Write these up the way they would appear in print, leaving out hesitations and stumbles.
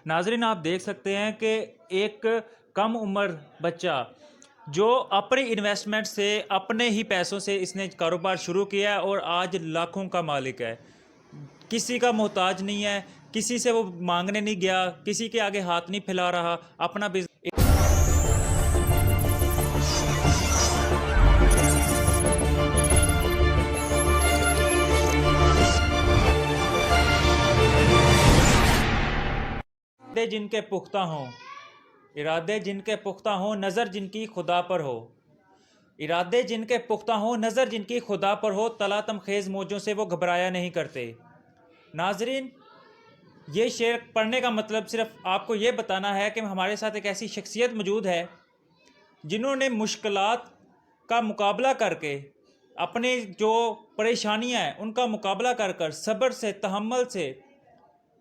नाजरीन आप देख सकते हैं कि एक कम उम्र बच्चा जो अपनी इन्वेस्टमेंट से अपने ही पैसों से इसने कारोबार शुरू किया है और आज लाखों का मालिक है। किसी का मोहताज नहीं है, किसी से वो मांगने नहीं गया, किसी के आगे हाथ नहीं फैला रहा, अपना बिजनेस जिनके पुख्ता हों, इरादे जिनके पुख्ता हों, नज़र जिनकी खुदा पर हो। इरादे जिनके पुख्ता हों, नज़र जिनकी खुदा पर हो, तला तमखेज़ मौजों से वो घबराया नहीं करते। नाजरीन, ये शेर पढ़ने का मतलब सिर्फ आपको ये बताना है कि हमारे साथ एक ऐसी शख्सियत मौजूद है जिन्होंने मुश्किलात का मुकाबला करके अपनी जो परेशानियां हैं उनका मुकाबला कर कर सब्र से, तहम्मुल से,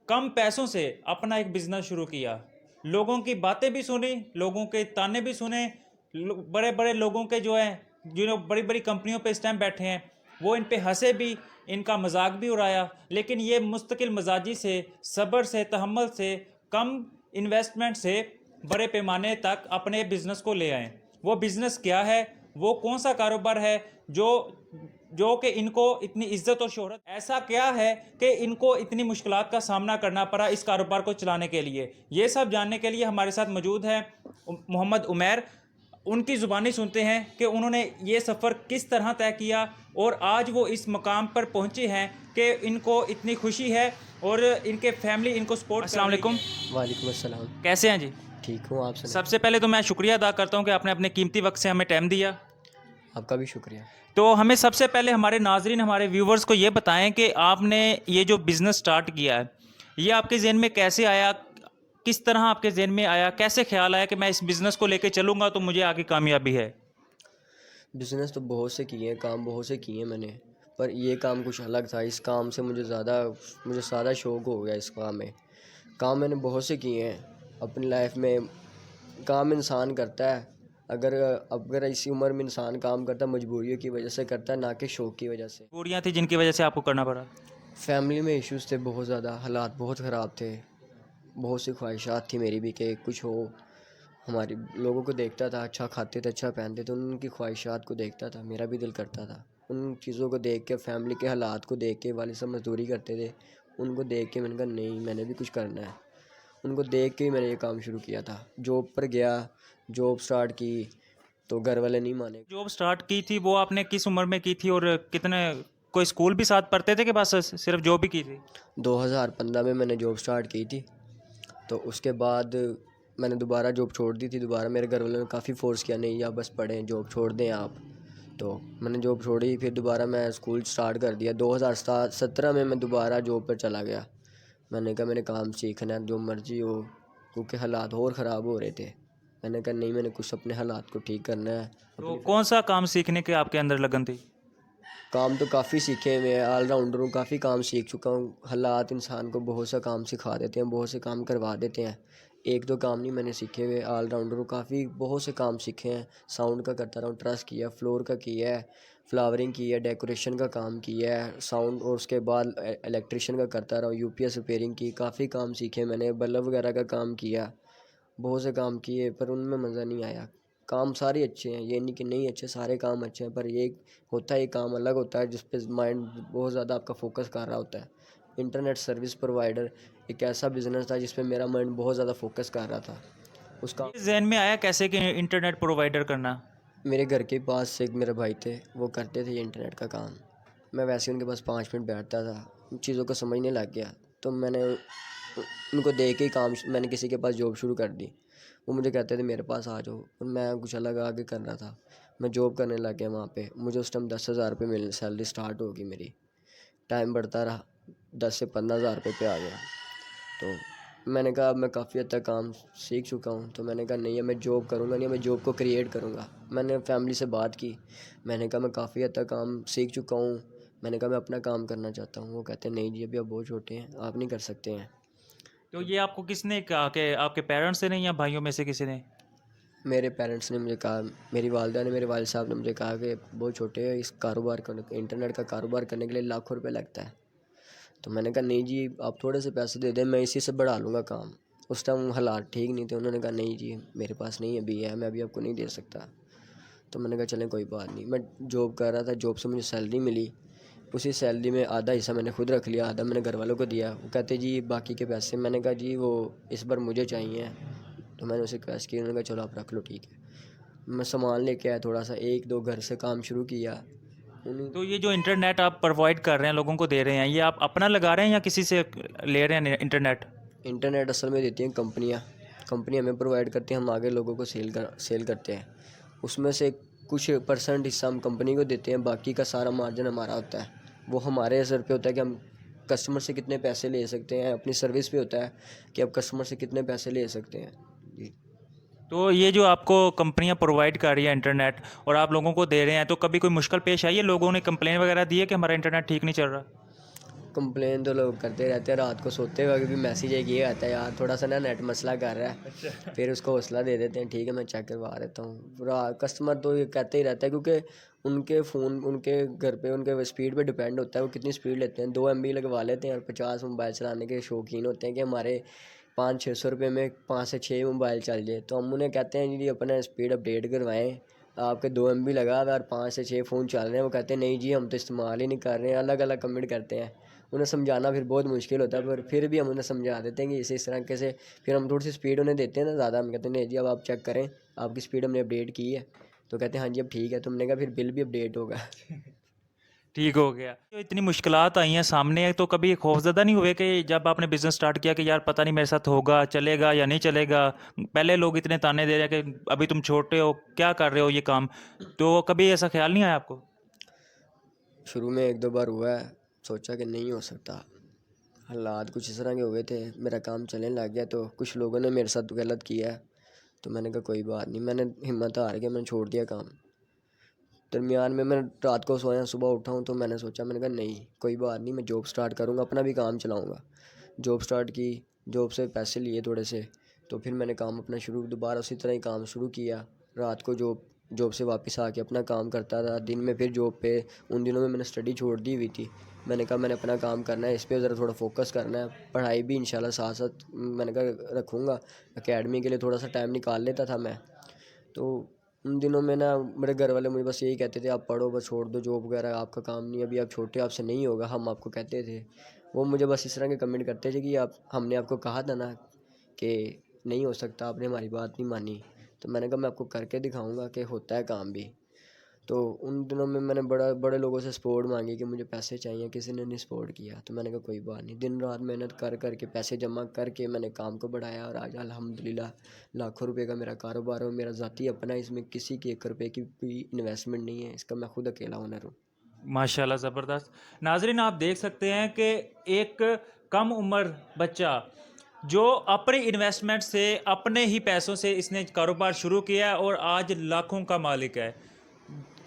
कम पैसों से अपना एक बिज़नेस शुरू किया। लोगों की बातें भी सुनी, लोगों के ताने भी सुने, बड़े बड़े लोगों के जो हैं जो बड़ी बड़ी कंपनियों पे इस टाइम बैठे हैं वो इन पे हंसे भी, इनका मजाक भी उड़ाया, लेकिन ये मुस्तकिल मजाजी से, सब्र से, तहम्मुल से, कम इन्वेस्टमेंट से बड़े पैमाने तक अपने बिज़नेस को ले आए। वो बिज़नेस क्या है, वो कौन सा कारोबार है जो जो कि इनको इतनी इज्जत और शोहरत, ऐसा क्या है कि इनको इतनी मुश्किलात का सामना करना पड़ा इस कारोबार को चलाने के लिए। ये सब जानने के लिए हमारे साथ मौजूद हैं मोहम्मद उमैर। उनकी ज़ुबानी सुनते हैं कि उन्होंने ये सफ़र किस तरह तय किया और आज वो इस मकाम पर पहुँचे हैं कि इनको इतनी खुशी है और इनके फैमिली इनको सपोर्ट। अस्सलाम वालेकुम। वालेकुम अस्सलाम। कैसे हैं जी? ठीक हूँ, आप सुनाइए। सबसे पहले तो मैं शुक्रिया अदा करता हूँ कि आपने अपने कीमती वक्त से हमें टाइम दिया। आपका भी शुक्रिया। तो हमें सबसे पहले हमारे नाजरीन, हमारे व्यूवर्स को ये बताएं कि आपने ये जो बिज़नेस स्टार्ट किया है ये आपके जहन में कैसे आया, किस तरह आपके जहन में आया, कैसे ख्याल आया कि मैं इस बिज़नेस को लेकर चलूँगा तो मुझे आगे कामयाबी है? बिज़नेस तो बहुत से किए हैं, काम बहुत से किए हैं मैंने, पर ये काम कुछ अलग था। इस काम से मुझे ज़्यादा शौक़ हो गया इस काम में। काम मैंने बहुत से किए हैं अपनी लाइफ में। काम इंसान करता है, अगर इसी उम्र में इंसान काम करता है मजबूरियों की वजह से करता है, ना कि शौक़ की वजह से। बुरियाँ थी जिनकी वजह से आपको करना पड़ा? फैमिली में इश्यूज़ थे बहुत ज़्यादा, हालात बहुत ख़राब थे। बहुत सी ख्वाहिशात थी मेरी भी कि कुछ हो। हमारे लोगों को देखता था, अच्छा खाते थे, अच्छा पहनते थे, उनकी ख्वाहिशात को देखता था, मेरा भी दिल करता था। उन चीज़ों को देख के, फैमिली के हालात को देख के, वालिद साहब मज़दूरी करते थे, उनको देख के मैंने कहा नहीं, मैंने भी कुछ करना है। उनको देख के ही मैंने ये काम शुरू किया था। जॉब पर गया, जॉब स्टार्ट की तो घर वाले नहीं माने। जॉब स्टार्ट की थी वो आपने किस उम्र में की थी और कितने, कोई स्कूल भी साथ पढ़ते थे कि बस सिर्फ जॉब ही की थी? 2015 में मैंने जॉब स्टार्ट की थी, तो उसके बाद मैंने दोबारा जॉब छोड़ दी थी। दोबारा मेरे घर वालों ने काफ़ी फ़ोर्स किया, नहीं आप बस पढ़ें, जॉब छोड़ दें आप। तो मैंने जॉब छोड़ी, फिर दोबारा मैं स्कूल स्टार्ट कर दिया। 2017 में मैं दोबारा जॉब पर चला गया। मैंने कहा मैंने काम सीखना है, जो मर्ज़ी हो, क्योंकि हालात और ख़राब हो रहे थे। मैंने कहा नहीं, मैंने कुछ अपने हालात को ठीक करना है। तो कौन सा काम सीखने के आपके अंदर लगन थी? काम तो काफ़ी सीखे, मैं ऑलराउंडर हूँ, काफ़ी काम सीख चुका हूँ। हालात इंसान को बहुत सा काम सिखा देते हैं, बहुत से काम करवा देते हैं। एक दो काम नहीं मैंने सीखे हुए, ऑलराउंडर हूँ, काफ़ी बहुत से काम सीखे हैं। साउंड का करता रहा हूँ, ट्रस किया, फ्लोर का किया है, फ्लावरिंग की है, डेकोरेशन का काम किया है, साउंड, और उसके बाद इलेक्ट्रिशियन का करता रहा हूँ, यूपीएस रिपेयरिंग की, काफ़ी काम सीखे मैंने, बल्ब वगैरह का काम किया, बहुत से काम किए, पर उनमें मज़ा नहीं आया। काम सारे अच्छे हैं, ये नहीं कि नहीं अच्छे, सारे काम अच्छे हैं, पर ये होता है, एक काम अलग होता है जिस पे माइंड बहुत ज़्यादा आपका फोकस कर रहा होता है। इंटरनेट सर्विस प्रोवाइडर एक ऐसा बिज़नेस था जिस पे मेरा माइंड बहुत ज़्यादा फोकस कर रहा था। उसका ये जहन में आया कैसे कि इंटरनेट प्रोवाइडर करना? मेरे घर के पास से एक मेरे भाई थे, वो करते थे ये इंटरनेट का काम। मैं वैसे उनके पास 5 मिनट बैठता था, उन चीज़ों को समझने लग गया, तो मैंने उनको देख के ही काम, मैंने किसी के पास जॉब शुरू कर दी। वो मुझे कहते थे मेरे पास आ जाओ, और मैं कुछ अलग आगे कर रहा था। मैं जॉब करने लग गया वहाँ पे। मुझे उस टाइम 10,000 रुपये मिलने, सैलरी स्टार्ट होगी मेरी। टाइम बढ़ता रहा, 10 से 15,000 रुपये पे आ गया। तो मैंने कहा अब मैं काफ़ी हद तक काम सीख चुका हूँ, तो मैंने कहा नहीं, मैं जॉब करूँगा, नहीं मैं जॉब को क्रिएट करूँगा। मैंने फैमिली से बात की, मैंने कहा मैं काफ़ी हद तक काम सीख चुका हूँ, मैंने कहा मैं अपना काम करना चाहता हूँ। वो कहते हैं नहीं जी, अभी आप बहुत छोटे हैं, आप नहीं कर सकते हैं। तो ये आपको किसने कहा, कि आपके पेरेंट्स ने या भाइयों में से किसी ने? मेरे पेरेंट्स ने मुझे कहा, मेरी वालिदा ने, मेरे वालिद साहब ने मुझे कहा कि बहुत छोटे हैं, इस कारोबार करने, इंटरनेट का कारोबार करने के लिए लाखों रुपए लगता है। तो मैंने कहा नहीं जी, आप थोड़े से पैसे दे दें, मैं इसी से बढ़ा लूँगा काम। उस टाइम हालात ठीक नहीं थे। उन्होंने कहा नहीं जी मेरे पास नहीं अभी है, मैं अभी आपको नहीं दे सकता। तो मैंने कहा चलें कोई बात नहीं। मैं जॉब कर रहा था, जॉब से मुझे सैलरी मिली, उसी सैलरी में आधा हिस्सा मैंने खुद रख लिया, आधा मैंने घर वालों को दिया। वो कहते जी बाकी के पैसे, मैंने कहा जी वो इस बार मुझे चाहिए। तो मैंने उसे रिक्वेस्ट की, उन्होंने कहा चलो आप रख लो ठीक है। मैं सामान लेके आया, थोड़ा सा एक दो घर से काम शुरू किया। उन्हीं तो ये जो इंटरनेट आप प्रोवाइड कर रहे हैं, लोगों को दे रहे हैं, ये आप अपना लगा रहे हैं या किसी से ले रहे हैं इंटरनेट? इंटरनेट असल में देती हैं कंपनियाँ, कंपनी हमें प्रोवाइड करती हैं, हम आगे लोगों को सेल करते हैं। उसमें से कुछ परसेंट हिस्सा हम कंपनी को देते हैं, बाकी का सारा मार्जिन हमारा होता है। वो हमारे असर पे होता है कि हम कस्टमर से कितने पैसे ले सकते हैं, अपनी सर्विस पे होता है कि आप कस्टमर से कितने पैसे ले सकते हैं जी। तो ये जो आपको कंपनियां प्रोवाइड कर रही है इंटरनेट और आप लोगों को दे रहे हैं, तो कभी कोई मुश्किल पेश आई है? लोगों ने कंप्लेन वगैरह दी है कि हमारा इंटरनेट ठीक नहीं चल रहा? कंप्लेन तो लोग करते रहते हैं, रात को सोते वक्त भी मैसेज एक ये आता है यार थोड़ा सा ना नेट मसला कर रहा है। फिर उसको हौसला दे देते हैं, ठीक है मैं चेक करवा देता हूँ। कस्टमर तो ये कहते ही रहता है, क्योंकि उनके फ़ोन उनके घर पे उनके स्पीड पे डिपेंड होता है वो कितनी स्पीड लेते हैं। 2 MB लगवा लेते हैं और 50 मोबाइल चलाने के शौकीन होते हैं कि हमारे 500-600 रुपये में 5 से 6 मोबाइल चल जाए। तो हम उन्हें कहते हैं जी अपना स्पीड अपडेट करवाएं, आपके 2 MB लगा और 5 से 6 फ़ोन चल रहे हैं। वो कहते हैं नहीं जी हम तो इस्तेमाल ही नहीं कर रहे हैं, अलग अलग कमेंट करते हैं। उन्हें समझाना फिर बहुत मुश्किल होता है, पर फिर भी हम उन्हें समझा देते हैं कि इस तरह से। फिर हम थोड़ी सी स्पीड उन्हें देते हैं ना ज़्यादा, हम कहते हैं नहीं जी अब आप चेक करें आपकी स्पीड हमने अपडेट की है। तो कहते हैं हाँ जी अब ठीक है। तुमने कहा फिर बिल भी अपडेट होगा। ठीक हो गया। तो इतनी मुश्किलात आई हैं सामने, तो कभी खौफज़दा नहीं हुए कि जब आपने बिज़नेस स्टार्ट किया कि यार पता नहीं मेरे साथ होगा, चलेगा या नहीं चलेगा? पहले लोग इतने ताने दे रहे हैं कि अभी तुम छोटे हो, क्या कर रहे हो ये काम, तो कभी ऐसा ख्याल नहीं आया आपको? शुरू में एक दो बार हुआ है, सोचा कि नहीं हो सकता, हालात कुछ इस तरह के हो गए थे, मेरा काम चलने लग गया तो कुछ लोगों ने मेरे साथ गलत किया है। तो मैंने कहा कोई बात नहीं, मैंने हिम्मत हार के मैंने छोड़ दिया काम। दरमियान में मैं रात को सोया, सुबह उठा हूँ तो मैंने सोचा, मैंने कहा नहीं कोई बात नहीं, मैं जॉब स्टार्ट करूँगा, अपना भी काम चलाऊँगा। जॉब स्टार्ट की, जॉब से पैसे लिए थोड़े से, तो फिर मैंने काम अपना शुरू दोबारा उसी तरह ही काम शुरू किया। रात को जॉब जॉब से वापस आके अपना काम करता था, दिन में फिर जॉब पे। उन दिनों में मैंने स्टडी छोड़ दी हुई थी। मैंने कहा मैंने अपना काम करना है, इस पे ज़रा थोड़ा फोकस करना है, पढ़ाई भी इंशाल्लाह साथ साथ मैंने कहा रखूँगा। एकेडमी के लिए थोड़ा सा टाइम निकाल लेता था मैं। तो उन दिनों में ना मेरे घर वाले मुझे बस यही कहते थे आप पढ़ो, बस छोड़ दो जॉब वगैरह, आपका काम नहीं, अभी आप छोटे, आपसे नहीं होगा, हम आपको कहते थे। वो मुझे बस इस तरह के कमेंट करते थे कि आप हमने आपको कहा था ना कि नहीं हो सकता, आपने हमारी बात नहीं मानी। तो मैंने कहा मैं आपको करके दिखाऊंगा कि होता है काम भी। तो उन दिनों में मैंने बड़े लोगों से सपोर्ट मांगी कि मुझे पैसे चाहिए, किसी ने नहीं सपोर्ट किया। तो मैंने कहा कोई बात नहीं, दिन रात मेहनत कर कर के पैसे जमा करके मैंने काम को बढ़ाया और आज अल्हम्दुलिल्लाह लाखों रुपए का मेरा कारोबार है। मेरा ज़ाती अपना है, इसमें किसी की 1 रुपये की भी इन्वेस्टमेंट नहीं है, इसका मैं खुद अकेला ओनर हूँ। माशाल्लाह, ज़बरदस्त। नाज़रीन, आप देख सकते हैं कि एक कम उम्र बच्चा जो अपनी इन्वेस्टमेंट से, अपने ही पैसों से इसने कारोबार शुरू किया है और आज लाखों का मालिक है,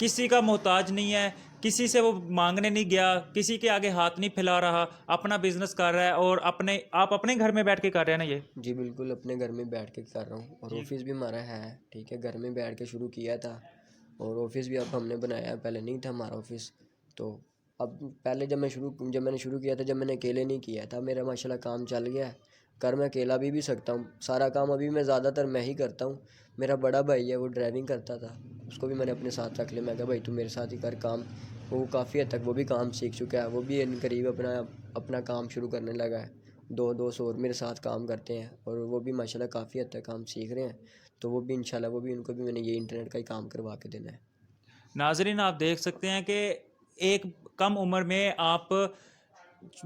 किसी का मोहताज नहीं है, किसी से वो मांगने नहीं गया, किसी के आगे हाथ नहीं फैला रहा, अपना बिजनेस कर रहा है। और आप अपने घर में बैठ के कर रहे हैं ना ये? जी बिल्कुल, अपने घर में बैठ के कर रहा हूँ और जी। ऑफिस भी हमारा है, ठीक है, घर में बैठ के शुरू किया था और ऑफिस भी अब हमने बनाया है, पहले नहीं था हमारा ऑफिस। तो अब पहले जब मैंने शुरू किया था, जब मैंने अकेले नहीं किया था, मेरा माशाल्लाह काम चल गया है। कर मैं अकेला भी सकता हूँ, सारा काम अभी मैं ज़्यादातर मैं ही करता हूँ। मेरा बड़ा भाई है वो ड्राइविंग करता था, उसको भी मैंने अपने साथ रख लिया। मैं कहा भाई तू मेरे साथ ही कर काम। वो काफ़ी हद तक वो भी काम सीख चुका है, वो भी इन करीब अपना अपना काम शुरू करने लगा है। दो दोस्त और मेरे साथ काम करते हैं और वो भी माशाल्लाह काफ़ी हद तक काम सीख रहे हैं। तो वो भी इंशाल्लाह, वो भी उनको भी मैंने ये इंटरनेट का ही काम करवा के देना है। नाजरीन, आप देख सकते हैं कि एक कम उम्र में आप,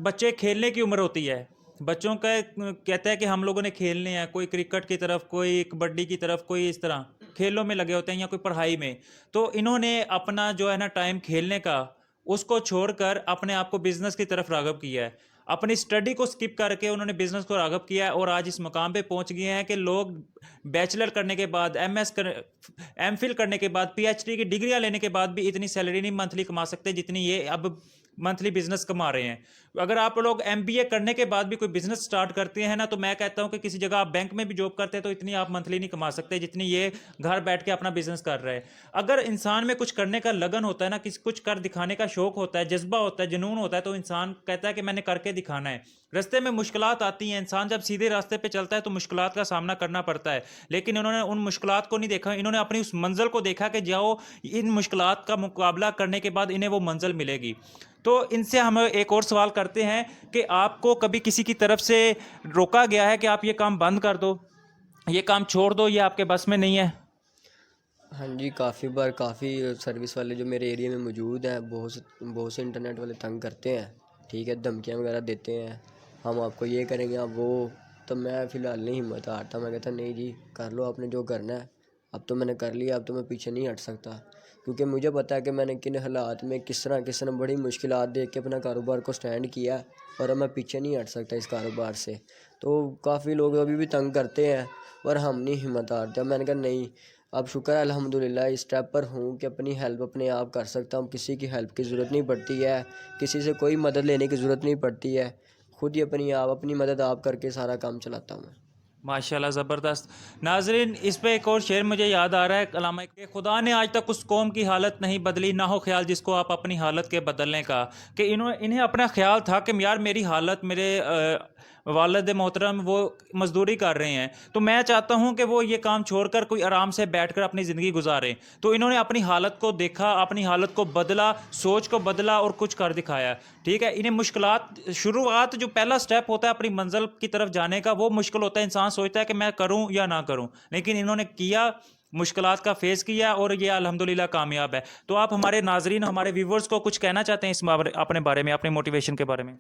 बच्चे खेलने की उम्र होती है, बच्चों का कहता है कि हम लोगों ने खेलने हैं, कोई क्रिकेट की तरफ, कोई कबड्डी की तरफ, कोई इस तरह खेलों में लगे होते हैं या कोई पढ़ाई में। तो इन्होंने अपना जो है ना टाइम खेलने का, उसको छोड़कर अपने आप को बिजनेस की तरफ राग़िब किया है। अपनी स्टडी को स्किप करके उन्होंने बिजनेस को राग़िब किया है और आज इस मकाम पे पहुंच गए हैं कि लोग बैचलर करने के बाद, एमफिल करने के बाद, पीएचडी की डिग्रियां लेने के बाद भी इतनी सैलरी नहीं मंथली कमा सकते जितनी ये अब मंथली बिजनेस कमा रहे हैं। अगर आप लोग एमबीए करने के बाद भी कोई बिजनेस स्टार्ट करते हैं ना, तो मैं कहता हूं कि किसी जगह आप बैंक में भी जॉब करते हैं तो इतनी आप मंथली नहीं कमा सकते जितनी ये घर बैठ के अपना बिजनेस कर रहे हैं। अगर इंसान में कुछ करने का लगन होता है ना, किसी कुछ कर दिखाने का शौक होता है, जज्बा होता है, जुनून होता है, तो इंसान कहता है कि मैंने करके दिखाना है। रास्ते में मुश्किलात आती हैं, इंसान जब सीधे रास्ते पे चलता है तो मुश्किलात का सामना करना पड़ता है, लेकिन इन्होंने उन मुश्किलात को नहीं देखा, इन्होंने अपनी उस मंजिल को देखा कि जाओ इन मुश्किलात का मुकाबला करने के बाद इन्हें वो मंजिल मिलेगी। तो इनसे हम एक और सवाल करते हैं कि आपको कभी किसी की तरफ से रोका गया है कि आप ये काम बंद कर दो, ये काम छोड़ दो, ये आपके बस में नहीं है? हाँ जी, काफ़ी बार काफ़ी सर्विस वाले जो मेरे एरिया में मौजूद हैं, बहुत से इंटरनेट वाले तंग करते हैं, ठीक है, धमकियाँ वगैरह देते हैं, हम आपको ये करेंगे, आप वो। तो मैं फ़िलहाल नहीं हिम्मत हारता, मैं कहता नहीं जी, कर लो आपने जो करना है, अब तो मैंने कर लिया, अब तो मैं पीछे नहीं हट सकता, क्योंकि मुझे पता है कि मैंने किन हालात में किस तरह बड़ी मुश्किलात देख के अपना कारोबार को स्टैंड किया, और अब मैं पीछे नहीं हट सकता इस कारोबार से। तो काफ़ी लोग अभी भी तंग करते हैं, पर हम नहीं हिम्मत हारते। मैंने कहा नहीं, अब शुक्र है अल्हम्दुलिल्लाह इस स्टेप पर हूँ कि अपनी हेल्प अपने आप कर सकता हूँ, किसी की हेल्प की ज़रूरत नहीं पड़ती है, किसी से कोई मदद लेने की ज़रूरत नहीं पड़ती है, खुद ही अपनी मदद आप करके सारा काम चलाता हूँ मैं। माशाल्लाह, ज़बरदस्त। नाजरीन, इस पे एक और शेर मुझे याद आ रहा है कलाम के, खुदा ने आज तक उस कौम की हालत नहीं बदली, ना हो ख्याल जिसको आप अपनी हालत के बदलने का। कि इन्हें अपना ख्याल था कि यार मेरी हालत, मेरे वालिद मोहतरम वो मजदूरी कर रहे हैं, तो मैं चाहता हूं कि वो ये काम छोड़कर कोई आराम से बैठकर अपनी ज़िंदगी गुजारें। तो इन्होंने अपनी हालत को देखा, अपनी हालत को बदला, सोच को बदला और कुछ कर दिखाया। ठीक है, इन्हें मुश्किलात, शुरुआत जो पहला स्टेप होता है अपनी मंजिल की तरफ जाने का, वो मुश्किल होता है। इंसान सोचता है कि मैं करूं या ना करूं, लेकिन इन्होंने किया, मुश्किलात का फेस किया और ये अल्हम्दुलिल्लाह कामयाब है। तो आप हमारे नाजरीन, हमारे व्यूवर्स को कुछ कहना चाहते हैं इस अपने बारे में, अपने मोटिवेशन के बारे में?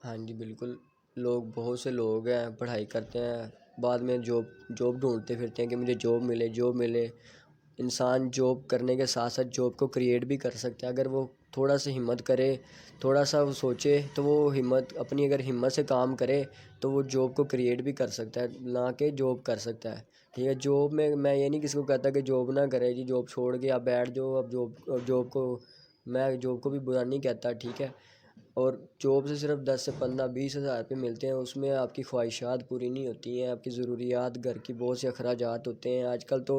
हाँ जी, बिल्कुल। बहुत से लोग हैं, पढ़ाई करते हैं, बाद में जॉब जॉब ढूंढते फिरते हैं कि मुझे जॉब मिले। इंसान जॉब करने के साथ साथ जॉब को क्रिएट भी कर सकता है, अगर वो थोड़ा सा हिम्मत करे, थोड़ा सा वो सोचे, तो वो अगर हिम्मत से काम करे तो वो जॉब को क्रिएट भी कर सकता है, ना कि जॉब कर सकता है। ठीक है, जॉब में मैं ये नहीं किसी को कहता कि जॉब ना करे जी, जॉब छोड़ के आप बैठ जाओ। अब जॉब को भी बुरा नहीं कहता, ठीक है। और जॉब से सिर्फ 10 से 15-20 हज़ार रुपये मिलते हैं, उसमें आपकी ख्वाहिशात पूरी नहीं होती हैं, आपकी ज़रूरियात, घर की बहुत से अखराजात होते हैं। आजकल तो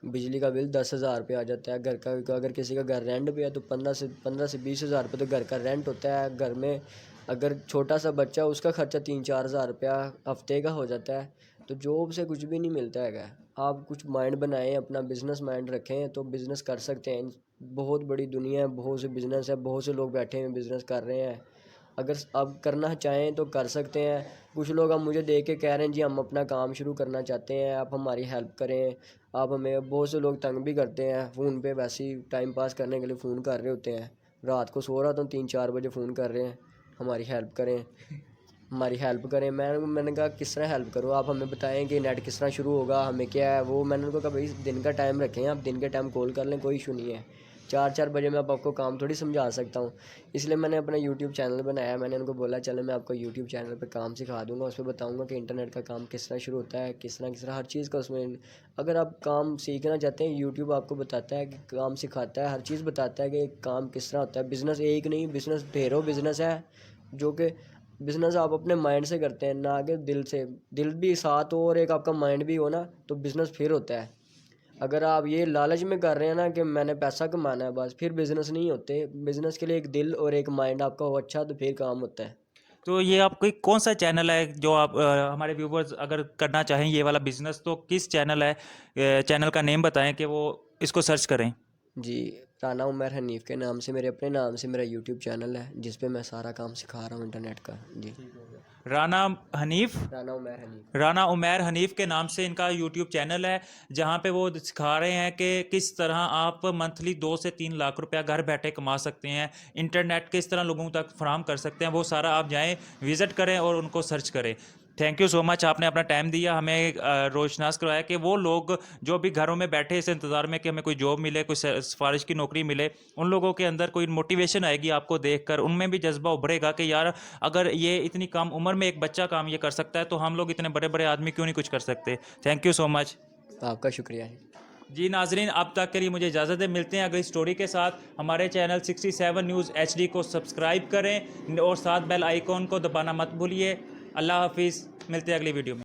बिजली का बिल 10,000 रुपये आ जाता है घर का, अगर किसी का घर रेंट पे है तो 15 से 20 हज़ार रुपये तो घर का रेंट होता है। घर में अगर छोटा सा बच्चा, उसका खर्चा 3-4 हज़ार रुपया हफ्ते का हो जाता है। तो जॉब से कुछ भी नहीं मिलता है। आप कुछ माइंड बनाएं, अपना बिजनेस माइंड रखें तो बिज़नेस कर सकते हैं। बहुत बड़ी दुनिया है, बहुत से बिज़नेस है, बहुत से लोग बैठे हैं बिज़नेस कर रहे हैं। अगर आप करना चाहें तो कर सकते हैं। कुछ लोग अब मुझे देख के कह रहे हैं जी हम अपना काम शुरू करना चाहते हैं, आप हमारी हेल्प करें, आप हमें। बहुत से लोग तंग भी करते हैं फ़ोन पे, वैसे ही टाइम पास करने के लिए फ़ोन कर रहे होते हैं। रात को सो रहा था 3-4 बजे फ़ोन कर रहे हैं, हमारी हेल्प करें। मैंने कहा किस तरह हेल्प करूँ, आप हमें बताएं कि नेट किस तरह शुरू होगा, हमें क्या है वो। मैंने उनको कहा भाई दिन का टाइम रखें, आप दिन के टाइम कॉल कर लें, कोई इशू नहीं है। 4-4 बजे मैं आपको काम थोड़ी समझा सकता हूँ। इसलिए मैंने अपना यूट्यूब चैनल बनाया। मैंने उनको बोला चलो मैं आपको यूट्यूब चैनल पर काम सिखा दूँगा, उस पर बताऊँगा कि इंटरनेट का काम किस तरह शुरू होता है, किस तरह हर चीज़ का उसमें। अगर आप काम सीखना चाहते हैं, यूट्यूब आपको बताता है कि काम सिखाता है, हर चीज़ बताता है कि काम किस तरह होता है। बिज़नेस एक नहीं, बिज़नेस ढेरों बिज़नेस है, जो कि बिज़नेस आप अपने माइंड से करते हैं, ना कि दिल से। दिल भी साथ हो और एक आपका माइंड भी हो ना, तो बिज़नेस फिर होता है। अगर आप ये लालच में कर रहे हैं ना कि मैंने पैसा कमाना है बस, फिर बिज़नेस नहीं होते। बिज़नेस के लिए एक दिल और एक माइंड आपका हो अच्छा, तो फिर काम होता है। तो ये आपका कौन सा चैनल है जो आप हमारे व्यूवर्स अगर करना चाहें ये वाला बिजनेस, तो किस चैनल है? चैनल का नेम बताएं कि वो इसको सर्च करें। जी, राना उमर हनीफ़ के नाम से, मेरे अपने नाम से मेरा यूट्यूब चैनल है, जिस पे मैं सारा काम सिखा रहा हूँ इंटरनेट का। जी, राना हनीफ, राना उमर हनीफ़। राना उमैर हनीफ के नाम से इनका यूट्यूब चैनल है, जहां पे वो सिखा रहे हैं कि किस तरह आप मंथली 2 से 3 लाख रुपया घर बैठे कमा सकते हैं, इंटरनेट किस तरह लोगों तक फराहम कर सकते हैं। वो सारा आप जाएं, विज़िट करें और उनको सर्च करें। थैंक यू सो मच, आपने अपना टाइम दिया, हमें रोशनास करवाया कि वो लोग जो भी घरों में बैठे इस इंतज़ार में कि हमें कोई जॉब मिले, कोई सिफारिश की नौकरी मिले, उन लोगों के अंदर कोई मोटिवेशन आएगी आपको देखकर, उनमें भी जज्बा उभरेगा कि यार अगर ये इतनी कम उम्र में एक बच्चा काम ये कर सकता है तो हम लोग इतने बड़े बड़े आदमी क्यों नहीं कुछ कर सकते। Thank you so much. आपका शुक्रिया है। जी नाजरीन, अब तक के लिए मुझे इजाज़त है। मिलते हैं अगली स्टोरी के साथ। हमारे चैनल 67 न्यूज़ HD को सब्सक्राइब करें और साथ बेल आइकॉन को दबाना मत भूलिए। अल्लाह हाफिज़, मिलते हैं अगली वीडियो में।